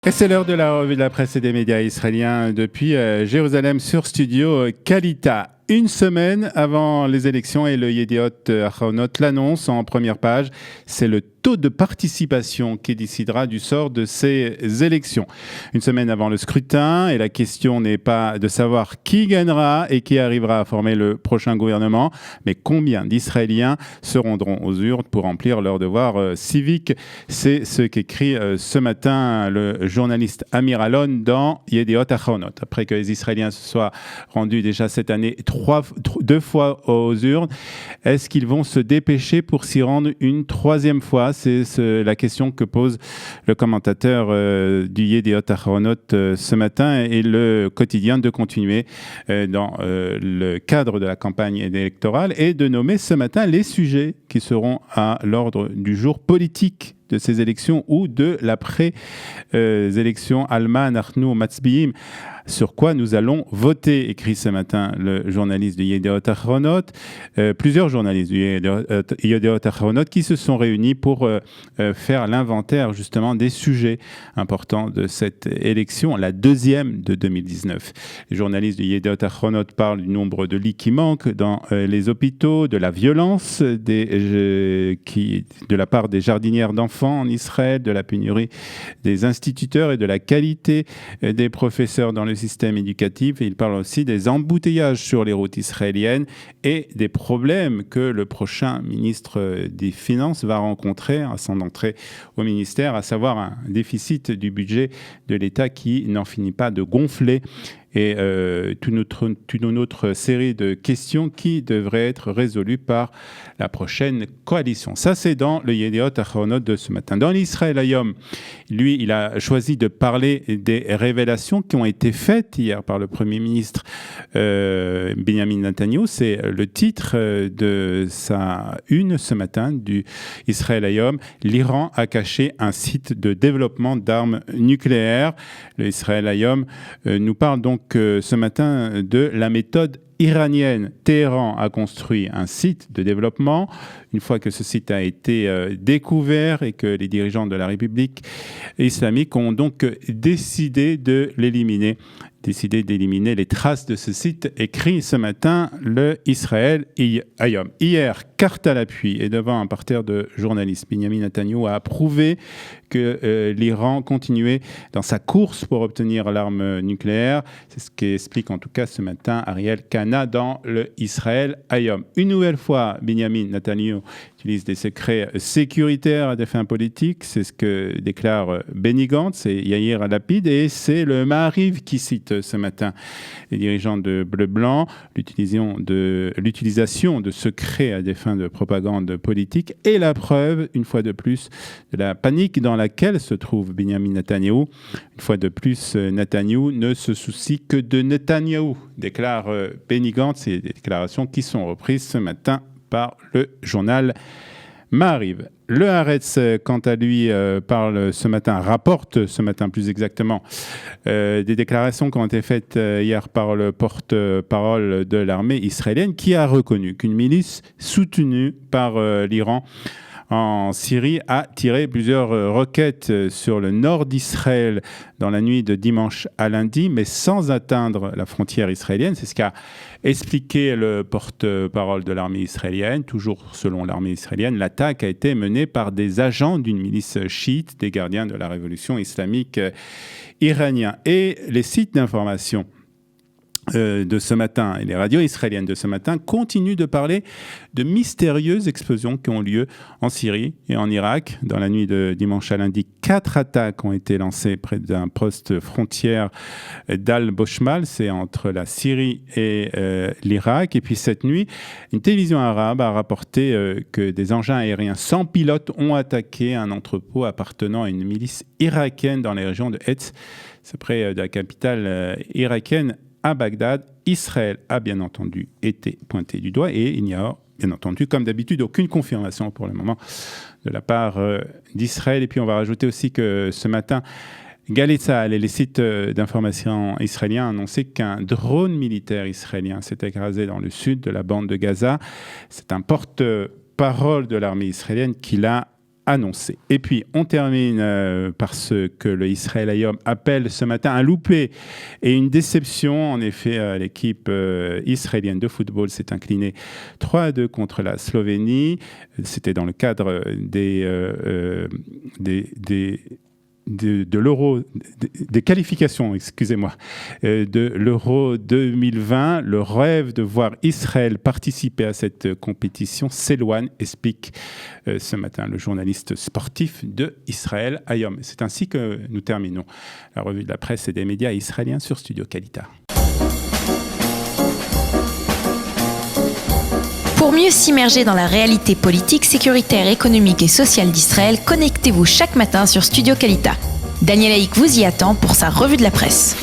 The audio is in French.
Et c'est l'heure de la revue de la presse et des médias israéliens depuis Jérusalem sur Studio Kalita. Une semaine avant les élections et le Yediot Ahronot l'annonce en première page, c'est le taux de participation qui décidera du sort de ces élections. Une semaine avant le scrutin, et la question n'est pas de savoir qui gagnera et qui arrivera à former le prochain gouvernement, mais combien d'Israéliens se rendront aux urnes pour remplir leur devoir civique. C'est ce qu'écrit ce matin le journaliste Amir Alon dans Yediot Ahronot. Après que les Israéliens se soient rendus déjà cette année deux fois aux urnes, est-ce qu'ils vont se dépêcher pour s'y rendre une troisième fois? C'est la question que pose le commentateur du Yediot Ahronot ce matin, et le quotidien de continuer dans le cadre de la campagne électorale et de nommer ce matin les sujets qui seront à l'ordre du jour politique de ces élections ou de l'après-élection Alma Nachnu Matzbiim. Sur quoi nous allons voter, écrit ce matin le journaliste du Yediot Ahronot. Plusieurs journalistes du Yediot Ahronot qui se sont réunis pour faire l'inventaire justement des sujets importants de cette élection, la deuxième de 2019. Les journalistes du Yediot Ahronot parlent du nombre de lits qui manquent dans les hôpitaux, de la violence de la part des jardinières d'enfants en Israël, de la pénurie des instituteurs et de la qualité des professeurs dans le système éducatif. Et il parle aussi des embouteillages sur les routes israéliennes et des problèmes que le prochain ministre des Finances va rencontrer à son entrée au ministère, à savoir un déficit du budget de l'État qui n'en finit pas de gonfler. Et toute une autre série de questions qui devraient être résolues par la prochaine coalition. Ça, c'est dans le Yediot Ahronot de ce matin. Dans l'Israël Hayom, lui, il a choisi de parler des révélations qui ont été faites hier par le Premier ministre Benjamin Netanyahu. C'est le titre de sa une ce matin du Israël Hayom. L'Iran a caché un site de développement d'armes nucléaires. Le Israël Hayom nous parle donc ce matin de la méthode iranienne. Téhéran a construit un site de développement. Une fois que ce site a été découvert et que les dirigeants de la République islamique ont donc décidé d'éliminer les traces de ce site, écrit ce matin le Israël Hayom. Hier, carte à l'appui et devant un parterre de journalistes, Benjamin Netanyahu a approuvé que l'Iran continuait dans sa course pour obtenir l'arme nucléaire. C'est ce qu'explique en tout cas ce matin Ariel Kana dans le Israël Hayom. Une nouvelle fois, Benjamin Netanyahu utilise des secrets sécuritaires à des fins politiques. C'est ce que déclare Benny Gantz et Yair Lapid, et c'est le Maariv qui cite ce matin les dirigeants de Bleu-Blanc, l'utilisation de secrets à des fins de propagande politique et la preuve, une fois de plus, de la panique dans laquelle se trouve Benjamin Netanyahu. Une fois de plus, Netanyahu ne se soucie que de Netanyahu, déclare Benny Gantz, et des déclarations qui sont reprises ce matin par le journal Maariv. Le Haaretz, quant à lui, rapporte ce matin plus exactement, des déclarations qui ont été faites hier par le porte-parole de l'armée israélienne, qui a reconnu qu'une milice soutenue par l'Iran en Syrie a tiré plusieurs roquettes sur le nord d'Israël dans la nuit de dimanche à lundi, mais sans atteindre la frontière israélienne. C'est ce qu'a expliqué le porte-parole de l'armée israélienne. Toujours selon l'armée israélienne, l'attaque a été menée par des agents d'une milice chiite, des gardiens de la révolution islamique iranien. Et les sites d'information de ce matin et les radios israéliennes de ce matin continuent de parler de mystérieuses explosions qui ont lieu en Syrie et en Irak. Dans la nuit de dimanche à lundi, 4 attaques ont été lancées près d'un poste frontière d'Al-Boshmal, c'est entre la Syrie et l'Irak. Et puis cette nuit, une télévision arabe a rapporté que des engins aériens sans pilote ont attaqué un entrepôt appartenant à une milice irakienne dans les régions de Hetz, c'est près de la capitale irakienne, à Bagdad. Israël a bien entendu été pointé du doigt, et il n'y a bien entendu, comme d'habitude, aucune confirmation pour le moment de la part d'Israël. Et puis on va rajouter aussi que ce matin, Galei Tzahal et les sites d'information israéliens ont annoncé qu'un drone militaire israélien s'est écrasé dans le sud de la bande de Gaza. C'est un porte-parole de l'armée israélienne qui l'a annoncé. Et puis, on termine par ce que le Israël Hayom appelle ce matin un loupé et une déception. En effet, l'équipe israélienne de football s'est inclinée 3-2 contre la Slovénie. C'était dans le cadre de l'Euro, des qualifications, excusez-moi, de l'Euro 2020. Le rêve de voir Israël participer à cette compétition s'éloigne, explique ce matin le journaliste sportif de Israël Hayom. C'est ainsi que nous terminons la revue de la presse et des médias israéliens sur Studio Kalita. Pour mieux s'immerger dans la réalité politique, sécuritaire, économique et sociale d'Israël, connectez-vous chaque matin sur Studio Kalita. Daniel Haïk vous y attend pour sa revue de la presse.